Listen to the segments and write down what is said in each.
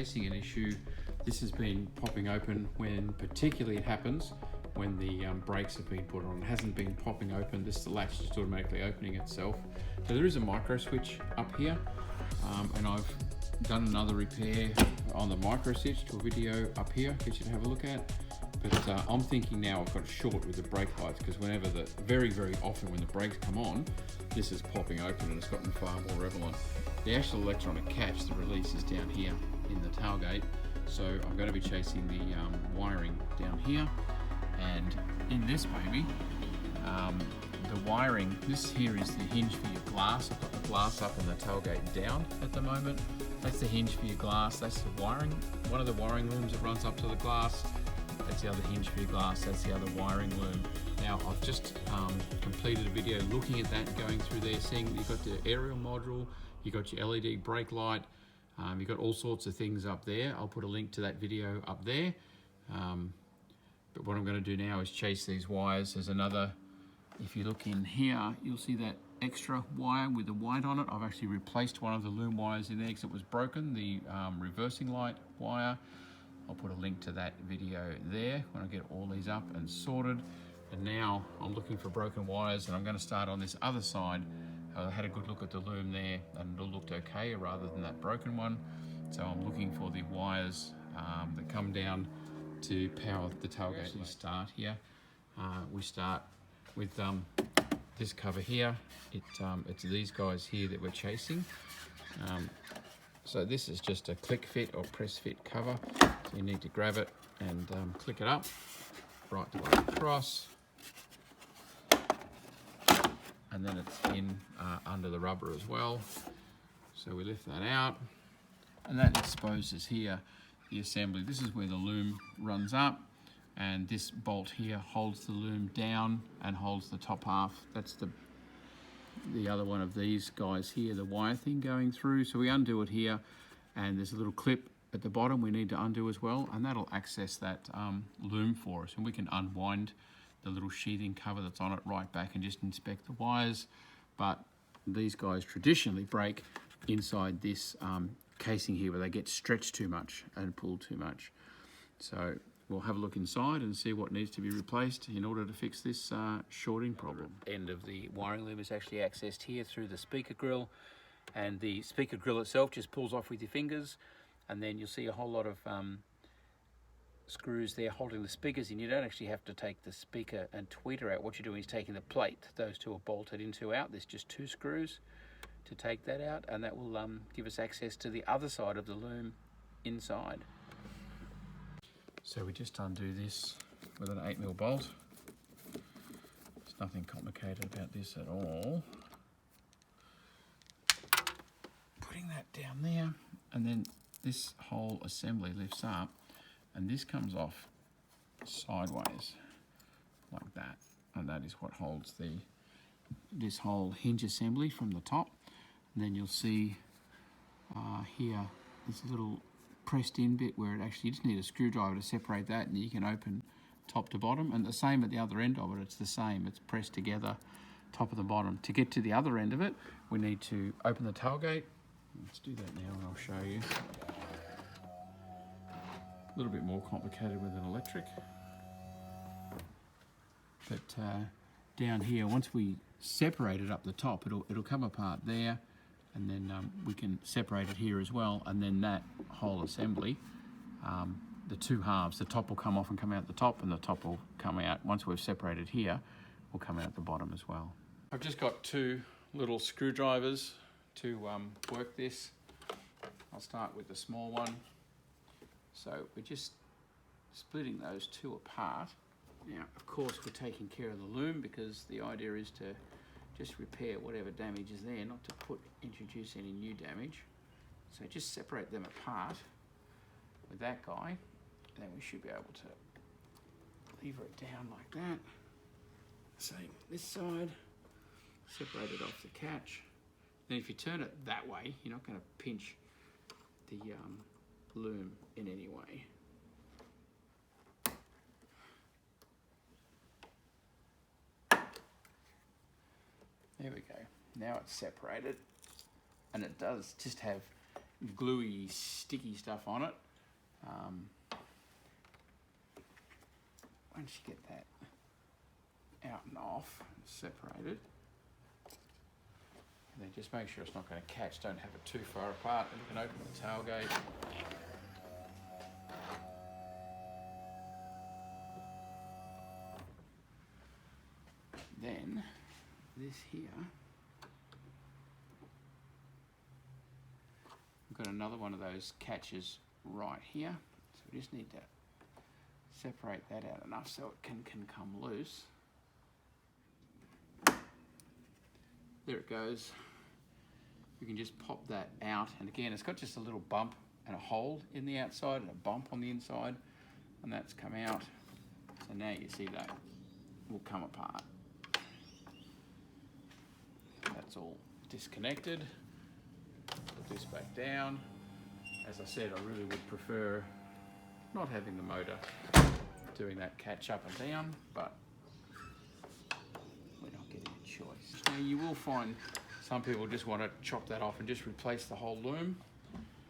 chasing an issue. This has been popping open when particularly it happens when the brakes have been put on. It hasn't been popping open. This is the latch just automatically opening itself. So there is a micro switch up here, and I've done another repair on the micro switch to a video up here for you to have a look at. But I'm thinking now I've got it short with the brake lights, because whenever very often when the brakes come on, this is popping open and it's gotten far more prevalent. The actual electronic catch, the release, is down here in the tailgate. So I'm going to be chasing the wiring down here, and in this baby, the wiring, this here is the hinge for your glass. I've got the glass up and the tailgate down at the moment. That's the hinge for your glass. That's the wiring, one of the wiring looms that runs up to the glass. That's the other hinge for your glass. That's the other wiring loom. Now I've just completed a video looking at that, going through there, seeing you've got the aerial module, you've got your LED brake light, you've got all sorts of things up there. I'll put a link to that video up there. But what I'm going to do now is chase these wires. There's another, if you look in here, you'll see that extra wire with the white on it. I've actually replaced one of the loom wires in there because it was broken, the reversing light wire. I'll put a link to that video there when I get all these up and sorted. And now I'm looking for broken wires, and I'm going to start on this other side. I had a good look at the loom there and it all looked okay rather than that broken one. So I'm looking for the wires that come down to power the tailgate. We start here. We start with this cover here. It's these guys here that we're chasing. So this is just a click fit or press fit cover. So you need to grab it and click it up, right the way across. And then it's in under the rubber as well. So we lift that out, and that exposes here the assembly. This is where the loom runs up, and this bolt here holds the loom down and holds the top half. That's the other one of these guys here, the wire thing going through. So we undo it here, and there's a little clip at the bottom we need to undo as well, and that'll access that loom for us, and we can unwind the little sheathing cover that's on it right back and just inspect the wires. But these guys traditionally break inside this casing here, where they get stretched too much and pulled too much. So we'll have a look inside and see what needs to be replaced in order to fix this shorting problem. End of the wiring loom is actually accessed here through the speaker grill, and the speaker grill itself just pulls off with your fingers, and then you'll see a whole lot of screws there holding the speakers in. You don't actually have to take the speaker and tweeter out. What you're doing is taking the plate. Those two are bolted into out. There's just 2 screws to take that out, and that will give us access to the other side of the loom inside. So we just undo this with an 8mm bolt. There's nothing complicated about this at all. Putting that down there, and then this whole assembly lifts up, and this comes off sideways like that, and that is what holds this whole hinge assembly from the top. And then you'll see here this little pressed in bit where it actually, you just need a screwdriver to separate that, and you can open top to bottom. And the same at the other end of it, it's the same, it's pressed together top of the bottom. To get to the other end of it, we need to open the tailgate. Let's do that now and I'll show you. A little bit more complicated with an electric, but down here, once we separate it up the top, it'll come apart there, and then we can separate it here as well, and then that whole assembly, the 2 halves, the top will come off and come out the top, and the top will come out, once we've separated here, will come out the bottom as well. I've just got 2 little screwdrivers to work this. I'll start with the small one. So we're just splitting those 2 apart. Now, of course, we're taking care of the loom, because the idea is to just repair whatever damage is there, not to introduce any new damage. So just separate them apart with that guy, and then we should be able to lever it down like that. Same this side, separate it off the catch. Then if you turn it that way, you're not going to pinch the loom in any way. There we go. Now it's separated, and it does just have gluey, sticky stuff on it. Once you get that out and off, separated, and then just make sure it's not going to catch. Don't have it too far apart, and you can open the tailgate. Then this here, we've got another one of those catches right here, so we just need to separate that out enough so it can come loose. There it goes. You can just pop that out, and again it's got just a little bump and a hole in the outside and a bump on the inside, and that's come out. So now you see that will come apart. That's all disconnected. Put this back down. As I said, I really would prefer not having the motor doing that catch up and down, but we're not getting a choice. Now you will find some people just want to chop that off and just replace the whole loom.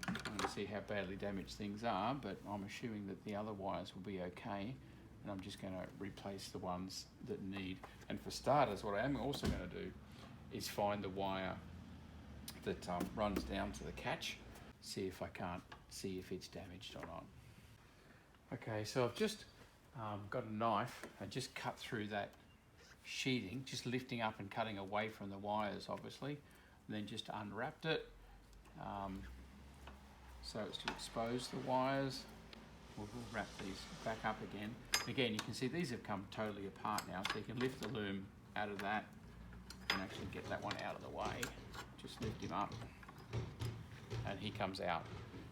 I'm going to see how badly damaged things are, but I'm assuming that the other wires will be okay, and I'm just going to replace the ones that need. And for starters, what I am also going to do is find the wire that runs down to the catch, see if I can't see if it's damaged or not. Okay, so I've just got a knife and just cut through that sheathing, just lifting up and cutting away from the wires obviously, and then just unwrapped it so as to expose the wires. We'll wrap these back up again. Again, you can see these have come totally apart now, so you can lift the loom out of that and actually get that one out of the way. Just lift him up and he comes out.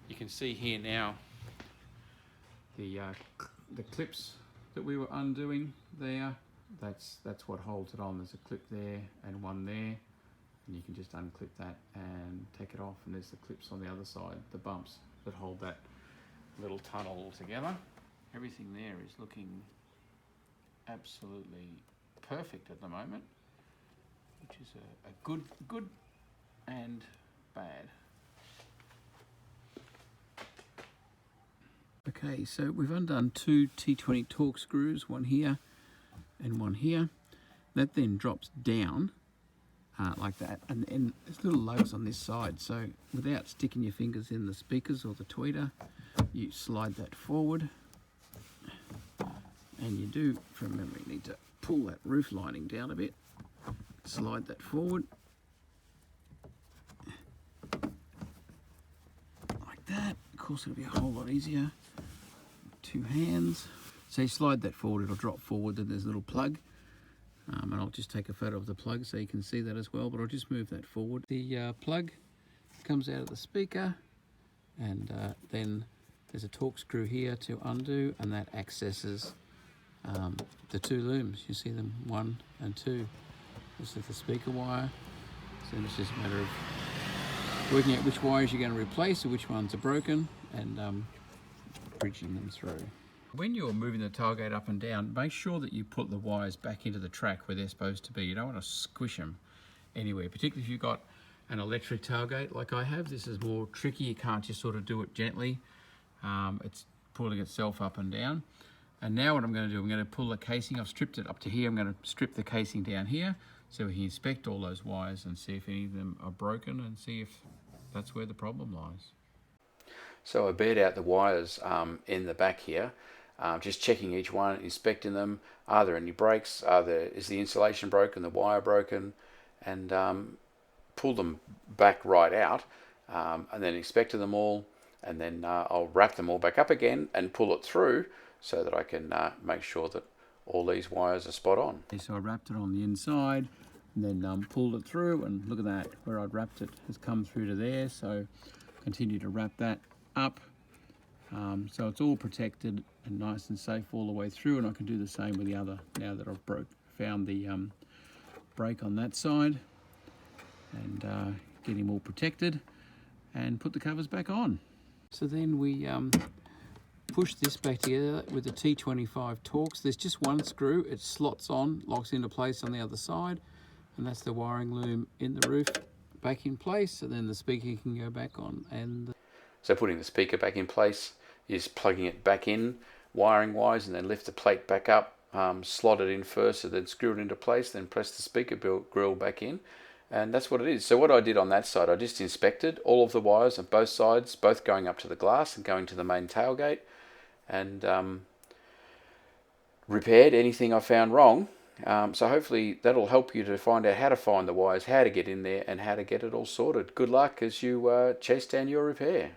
You can see here now the clips that we were undoing there. That's what holds it on. There's a clip there and one there, and you can just unclip that and take it off, and there's the clips on the other side, the bumps that hold that little tunnel all together. Everything there is looking absolutely perfect at the moment, which is a good and bad. Okay, so we've undone two T20 Torx screws, one here and one here. That then drops down like that, and then there's little lugs on this side, so without sticking your fingers in the speakers or the tweeter, you slide that forward, and you do, from memory, need to pull that roof lining down a bit, slide that forward like that. Of course it'll be a whole lot easier, 2 hands. So you slide that forward, it'll drop forward, then there's a little plug, and I'll just take a photo of the plug so you can see that as well, but I'll just move that forward. The plug comes out of the speaker, and then there's a Torx screw here to undo, and that accesses the 2 looms. You see them, 1 and 2. This is the speaker wire, so then it's just a matter of working out which wires you're going to replace or which ones are broken, and bridging them through. When you're moving the tailgate up and down, make sure that you put the wires back into the track where they're supposed to be. You don't want to squish them anywhere, particularly if you've got an electric tailgate like I have. This is more tricky. You can't just sort of do it gently. It's pulling itself up and down. And now what I'm going to do, I'm going to pull the casing. I've stripped it up to here. I'm going to strip the casing down here so we can inspect all those wires and see if any of them are broken and see if that's where the problem lies. So I bared out the wires in the back here, just checking each one, inspecting them. Are there any breaks? Is the insulation broken, the wire broken? And pull them back right out, and then inspected them all, and then I'll wrap them all back up again and pull it through so that I can make sure that all these wires are spot on. So I wrapped it on the inside and then pulled it through, and look at that, where I'd wrapped it has come through to there. So continue to wrap that up so it's all protected and nice and safe all the way through, and I can do the same with the other now that I've found the break on that side, and get him all protected and put the covers back on. So then we push this back together with the T25 Torx. There's just one screw, it slots on, locks into place on the other side, and that's the wiring loom in the roof. back in place, and then the speaker can go back on. And so putting the speaker back in place is plugging it back in wiring wise, and then lift the plate back up, slot it in first, and then screw it into place, then press the speaker grill back in, and that's what it is. So what I did on that side, I just inspected all of the wires on both sides, both going up to the glass and going to the main tailgate, and repaired anything I found wrong. So hopefully that'll help you to find out how to find the wires, how to get in there, and how to get it all sorted. Good luck as you chase down your repair.